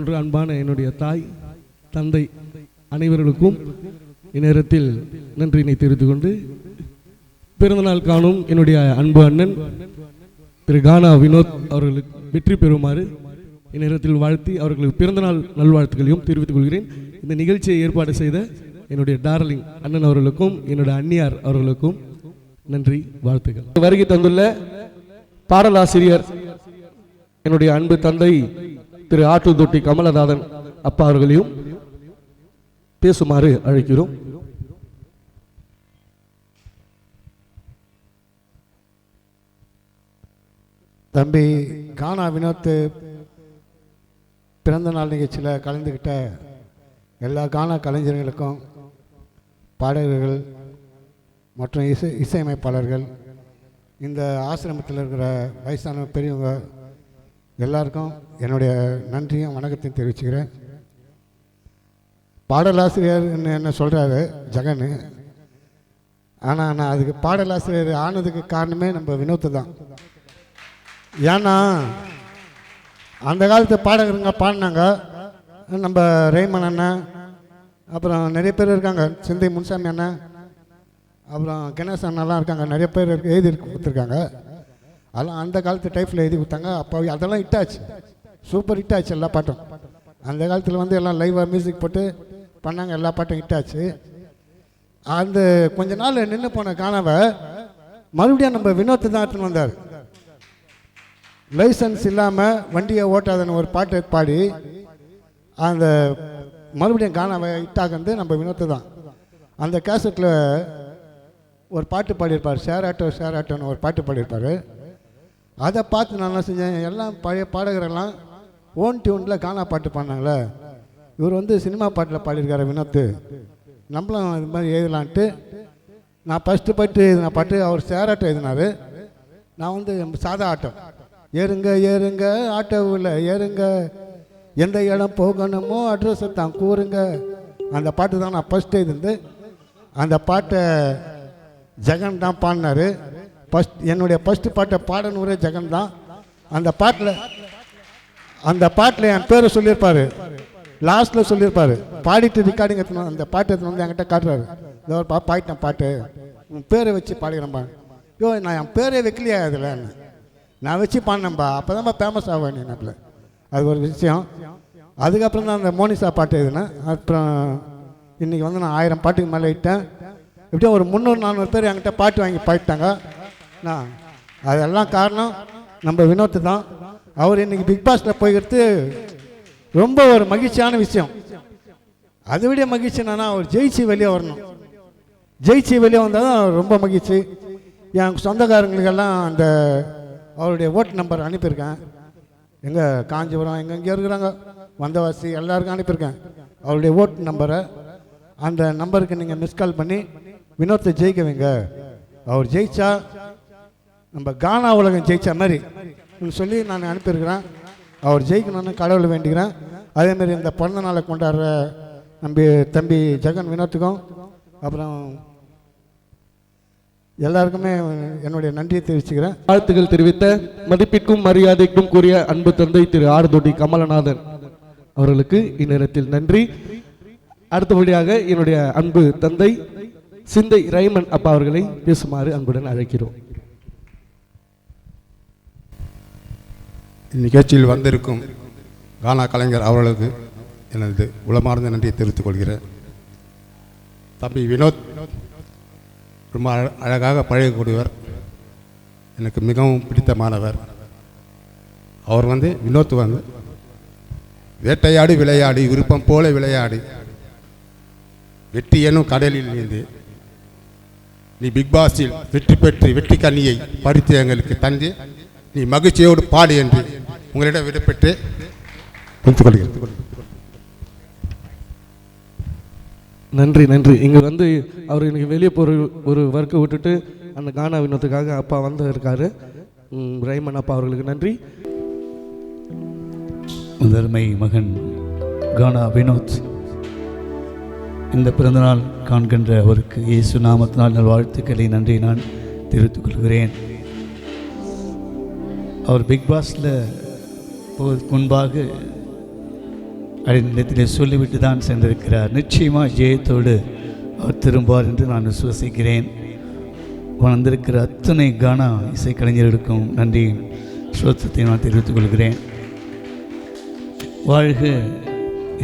போன்ற அன்பான என்னுடைய தாய் தந்தை அனைவர்களுக்கும் இந்நேரத்தில் நன்றியினை தெரிவித்துக் கொண்டு, பிறந்தநாள் காணும் என்னுடைய அன்பு அண்ணன் திரு கானா வினோத் அவர்களுக்கு வெற்றி பெறுமாறு இந்நேரத்தில் வாழ்த்தி அவர்களுக்கு பிறந்தநாள் நல்வாழ்த்துக்களையும் தெரிவித்துக் கொள்கிறேன். இந்த நிகழ்ச்சியை ஏற்பாடு செய்த என்னுடைய டார்லிங் அண்ணன் அவர்களுக்கும் என்னுடைய அண்ணியார் அவர்களுக்கும் நன்றி, வாழ்த்துக்கள். வருகை தந்துள்ள பாடலாசிரியர் என்னுடைய அன்பு தந்தை திரு ஆட்டுத்தொட்டி கமலநாதன் அப்பா அவர்களையும் பேசுமாறு அழைக்கிறோம். தம்பி கானா வினோத் பிறந்த நாள் நிகழ்ச்சியில் கலந்துக்கிட்ட எல்லா கானா கலைஞர்களுக்கும், பாடகர்கள் மற்றும் இசையமைப்பாளர்கள், இந்த ஆசிரமத்தில் இருக்கிற வயசான பெரியவங்க எல்லாருக்கும் என்னுடைய நன்றியும் வணக்கத்தையும் தெரிவிச்சுக்கிறேன். பாடலாசிரியர் என்ன சொல்கிறாரு ஜெகன், ஆனால் நான் அதுக்கு பாடலாசிரியர் ஆனதுக்கு காரணமே நம்ம வினோத்து தான். ஏன்னா அந்த காலத்து பாடகருங்க பாடினாங்க, நம்ம ரேமன் அண்ணன், அப்புறம் நிறைய பேர் இருக்காங்க, சிந்தை முன்சாமி அண்ணன், அப்புறம் கணேசன் அண்ணெல்லாம் இருக்காங்க, நிறைய பேர் எழுதி கொடுத்துருக்காங்க. அதெல்லாம் அந்த காலத்து டைப்பில் எழுதி கொடுத்தாங்க. அப்போ அதெல்லாம் ஹிட்டாச்சு, சூப்பர் ஹிட்டாச்சு எல்லா பாட்டும். அந்த காலத்தில் வந்து எல்லாம் லைவாக மியூசிக் போட்டு பண்ணாங்க, எல்லா பாட்டும் ஹிட்டாச்சு. அந்த கொஞ்ச நாள் நின்று போன காணாவை மறுபடியும் நம்ம வினோத்து தான் எடுத்துன்னு வந்தார். லைசன்ஸ் இல்லாமல் வண்டியை ஓட்டாதன்னு ஒரு பாட்டை பாடி அந்த மறுபடியும் காணாவை ஹிட்டாக்குறது நம்ம வினோத்து தான். அந்த கேசட்டில் ஒரு பாட்டு பாடியிருப்பார், ஷேராட்டோ ஷேராட்டோன்னு ஒரு பாட்டு பாடியிருப்பார். அதை பார்த்து நான் என்ன செஞ்சேன், எல்லாம் பழைய பாடகரெல்லாம் ஓன் டியூனில் கானா பாட்டு பாடினாங்களே, இவர் வந்து சினிமா பாட்டில் பாடியிருக்காரு வினோத்து, நம்மளும் இது மாதிரி எழுதலான்ட்டு நான் ஃபஸ்ட்டு பாட்டு எழுதின பாட்டு அவர் ஷேராட்டோ எழுதினார். நான் வந்து சாதா ஆட்டோ, ஏறுங்க ஏறுங்க ஆட்டோவில் ஏறுங்க, எந்த இடம் போகணுமோ அட்ரஸை தான் கூறுங்க, அந்த பாட்டு தான் நான் ஃபஸ்ட்டு எழுதிருந்து. அந்த பாட்டை ஜெகன் தான் பாடினார். என்னுடைய ஃபஸ்ட்டு பாட்டை பாடனூரே ஜெகன் தான். அந்த பாட்டில் என் பேரை சொல்லியிருப்பார், லாஸ்ட்டில் சொல்லியிருப்பார். பாடிட்டு ரெக்கார்டிங் எடுத்துன்னு அந்த பாட்டு எடுத்துன்னு வந்து என்கிட்ட காட்டுறாரு, இந்த ஒரு பாடிட்டேன் பாட்டு, உன் பேரை வச்சு பாடிக்கிறேன்பா. யோ நான் என் பேரே வைக்கலையா அதில், நான் வச்சு பாடினேன்பா, அப்போ தான்ப்பா ஃபேமஸ் ஆவேன் நீ. அது ஒரு விஷயம். அதுக்கப்புறம் தான் அந்த மோனிசா பாட்டு எழுதினேன். அப்புறம் இன்றைக்கி வந்து நான் 1000 பாட்டுக்கு மேலே இட்டேன். எப்படியும் ஒரு 300-400 பேர் என்கிட்ட பாட்டு வாங்கி பாடிட்டாங்க. நான் அதெல்லாம் காரணம் நம்ம வினோத்து தான். அவர் இன்றைக்கி பிக் பாஸில் போய்கிறது ரொம்ப ஒரு மகிழ்ச்சியான விஷயம். அதை விட மகிழ்ச்சி என்னன்னா அவர் ஜெயிச்சு வெளியே வரணும். ஜெயிச்சு வெளியே வந்தால் தான் ரொம்ப மகிழ்ச்சி. என் சொந்தக்காரங்களுக்கெல்லாம் அந்த அவருடைய ஓட்டு நம்பர் அனுப்பியிருக்கேன். எங்கே காஞ்சிபுரம் எங்கெங்கே இருக்கிறாங்க வந்தவாசி எல்லாருக்கும் அனுப்பியிருக்கேன் அவருடைய ஓட்டு நம்பரை. அந்த நம்பருக்கு நீங்கள் மிஸ் கால் பண்ணி வினோத்தை ஜெயிக்க வைங்க, அவர் ஜெயிச்சா நம்ம கானா உலகம் ஜெயிச்ச மாதிரி சொல்லி நான் அனுப்பியிருக்கிறேன். அவர் ஜெயிக்கணும்னு கடவுளை வேண்டிக்கிறேன். அதேமாரி இந்த பிறந்த நாளை கொண்டாடுற தம்பி ஜெகன் வினோத்துக்கும் அப்புறம் எல்லாருக்குமே என்னுடைய நன்றியை தெரிவிச்சுக்கிறேன். வாழ்த்துக்கள் தெரிவித்த மதிப்பிற்கும் மரியாதைக்கும் கூறிய அன்பு தந்தை திரு ஆட்டுத்தொட்டி கமலநாதன் அவர்களுக்கு இந்நேரத்தில் நன்றி. அடுத்தபடியாக என்னுடைய அன்பு தந்தை சிந்தை ரைமன் அப்பா அவர்களை பேசுமாறு அன்புடன் அழைக்கிறோம். இந்நிகழ்ச்சியில் வந்திருக்கும் கானா கலைஞர் அவர்களுக்கு எனது உளமார்ந்த நன்றியை தெரிவித்துக் கொள்கிறேன். தம்பி வினோத் ரொம்ப அழகாக பழகக்கூடியவர், எனக்கு மிகவும் பிடித்தமானவர். அவர் வந்து வினோத் வந்து வேட்டையாடி விளையாடி விருப்பம் போல விளையாடி வெற்றி எனும் கடலில் நீந்து நீ பிக் பாஸில் வெற்றி பெற்று வெற்றி கண்ணியை பறித்து எங்களுக்கு தந்து நீ மகிழ்ச்சியோடு பாடு என்று உங்களிடம் விடப்பெற்று நன்றி நன்றி. இங்கே வந்து அவர் இன்னைக்கு வெளியே போகிற ஒரு ஒர்க்கை விட்டுட்டு அந்த கானா வினோத்துக்காக அப்பா வந்து இருக்காரு. ரைமன் அப்பா அவர்களுக்கு நன்றி. முதன்மை மகன் கானா வினோத் இந்த பிறந்தநாள் காண்கின்ற அவருக்கு இயேசு நாமத்தினால் நல்வாழ்த்துக்களை நன்றி நான் தெரிவித்துக் கொள்கிறேன். அவர் பிக் பாஸில் போவதற்கு முன்பாக அடிநிலத்திலே சொல்லிவிட்டு தான் சென்றிருக்கிறார். நிச்சயமாக ஜெயத்தோடு அவர் திரும்புவார் என்று நான் விசுவசிக்கிறேன். வந்திருக்கிற அத்தனை கானா இசைக்கலைஞர்களுக்கும் நன்றி ஸ்தோத்திரத்தை நான் தெரிவித்துக் கொள்கிறேன். வாழ்க,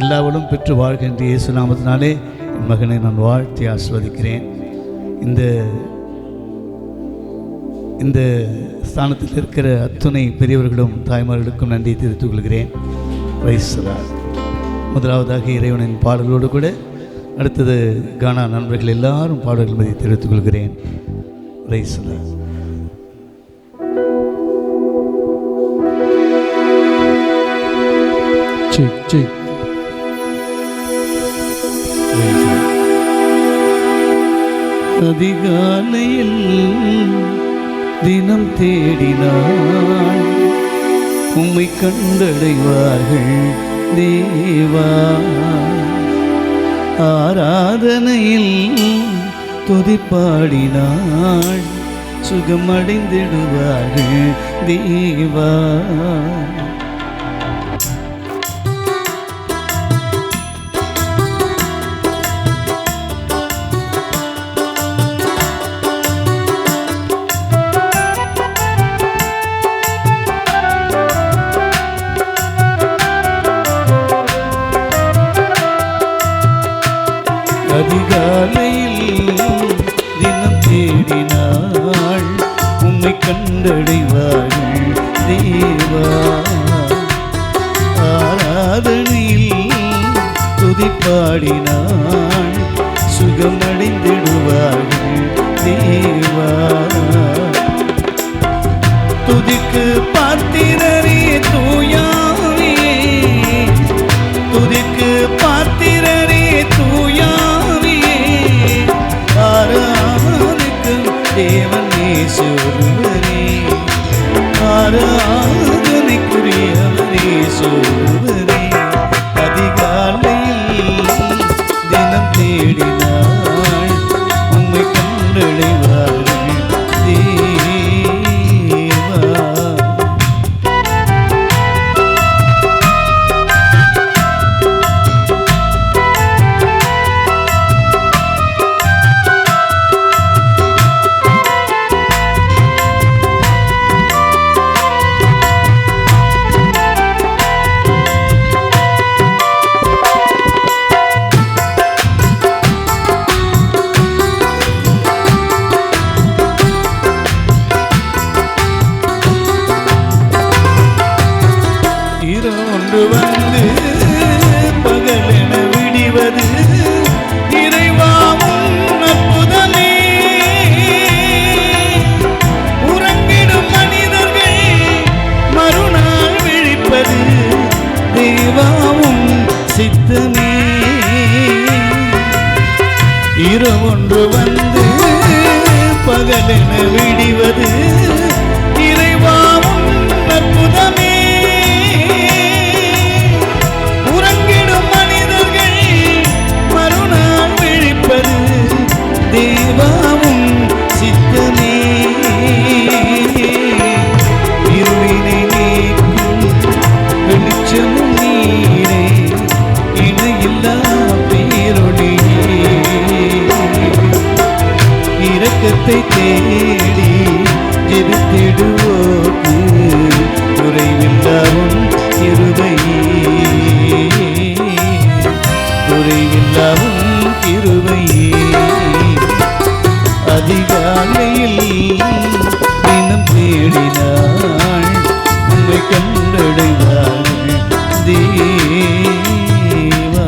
எல்லாவளும் பெற்று வாழ்க என்று இயேசு நாமத்தினாலே என் மகனை நான் வாழ்த்தி ஆஸ்வதிக்கிறேன். இந்த ஸ்தானத்தில் இருக்கிற அத்துணை பெரியவர்களும் தாய்மார்களுக்கும் நன்றி தெரிவித்துக் கொள்கிறேன். பிரைஸ். முதலாவதாக இறைவனின் பாடலோடு கூட அடுத்தது கானா நண்பர்கள் எல்லாரும் பாடல்கள் மீது தெரிவித்துக் கொள்கிறேன். பிரைஸ். அதிகாலையில் தினம் தேடினாள், உம்மை கண்டடைவார்கள் தேவா. ஆராதனையில் துதிப்பாடினாள், சுகமடைந்திடுவார்கள் தேவா. அதிகாலையில் தினம் தேடினாள், உம்மை கண்டடைவார்கள் தேவா. ஆராதனையில் துதிப்பாடினாள், சுகமடைந்திடுவார்கள் தேவா. துதிக்கு பாத்திரரே தூயாவியே, துதிக்கு பாத்திரரே தூயாவியே. ஆராதனைக்கும் தேவன் இயேசு ஒருவரே, ஆராதனைக்குரியவர் இயேசு ஒருவரே. அதிகாலையில் தினம் தேடினாள், உம்மை கண்டடைவார்கள் தேவா. இரவு வந்து பகலென விடிவது இறைவாவும் அற்புதமே. உறங்கிடும் மனிதர்கள் மறுநாள் விழிப்பது தேவாவும் சித்தமே. இரவொன்று வந்து பகலென விடிவது இறைவாவும் அற்புதமே. தேவாவும் சித்தமே. இருளினை நீக்கும் வெளிச்சமும் நீரே, இணையில்லா பேரொளியே. இரக்கத்தை தேடி ஜெபித்திடுவோர்க்கு குறைவில்லாவும் கிருபையே, குறைவில்லாவும் கிருபையே. அதிகாலையில் தினம் தேடினாள், உம்மை கண்டடைவார்கள் தேவா.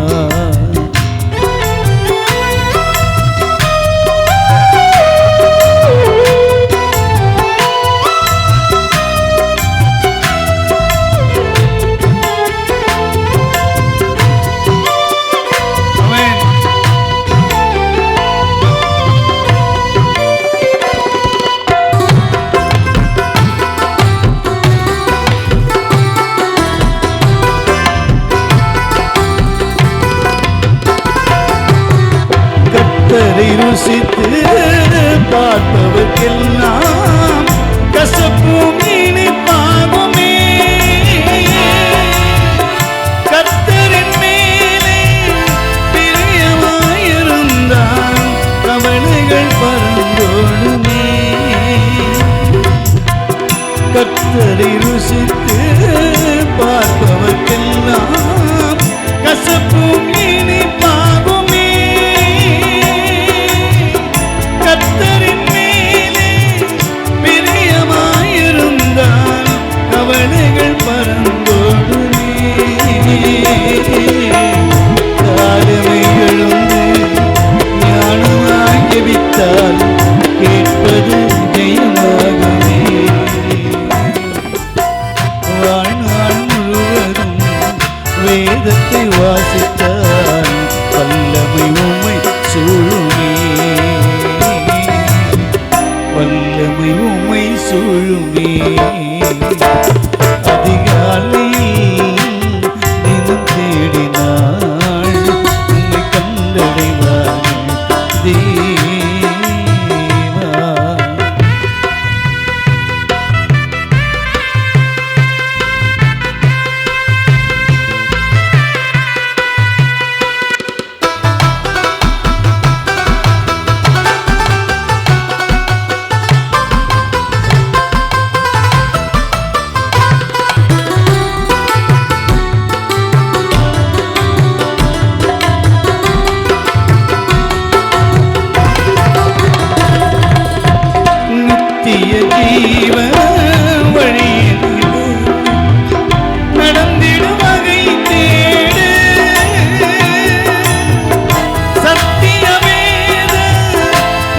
கர்த்தரை ருசித்து பார்ப்பவர்க்கெல்லாம் கசப்பும் இனிப்பாகுமே. கர்த்தரின் கர்த்தரை ருசித்து பார்ப்பவர்க்கெல்லாம் கசப்பும் இனிப்பாகுமே. கர்த்தரின் மேலே பிரியமாயிருந்தால் கவலைகள் பறந்தோடுமே. காலமை எழுந்து ஞானமாய் ஜெபித்தால் கேட்பது ஜெயமாகுமே. வாழ்நாள் முழுவதும் வேதத்தை வாசித்தால் வல்லமை உம்மை சூழுமே. வல்லமை உம்மை சூழுமே. அதிகாலையில் தினம் தேடினாள் உம்மை கண்டடைவார்கள் தேவா. நித்திய ஜீவ வழியில் நடந்திடும் வகை தேடு. சத்திய வேத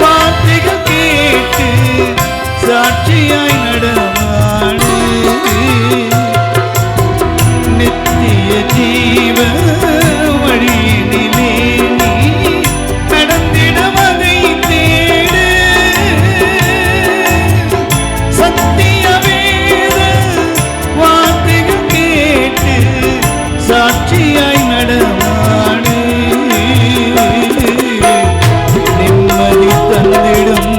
வார்த்தைகள் கேட்டு சாட்சியாய் நடமாடு. நித்திய ஜீவ வழியினிலே நீ நடந்திட வகை தேடு. சத்திய வேத வார்த்தைகள் கேட்டு சாட்சியாய் நடமாடு. நிம்மதி தந்திடும்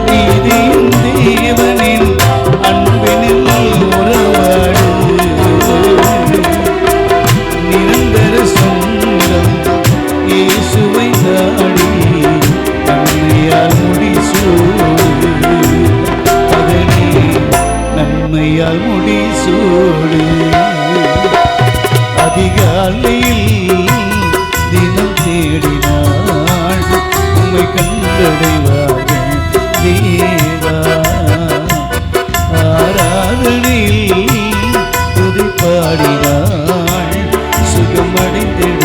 நீதியின் தேவனின் அன்பினில் உறவாடு. நிரந்தர சொந்தம் இயேசுவை நாடி நன்மையால் முடிசூடு. அதனே நன்மையால் முடிசூடு. அதிகாலையில் தினம் தேடினாள் உம்மை கண்டடைவார்கள் தேவா. ஆராதனையில் துதி பாடினாள் சுகமடைந்திட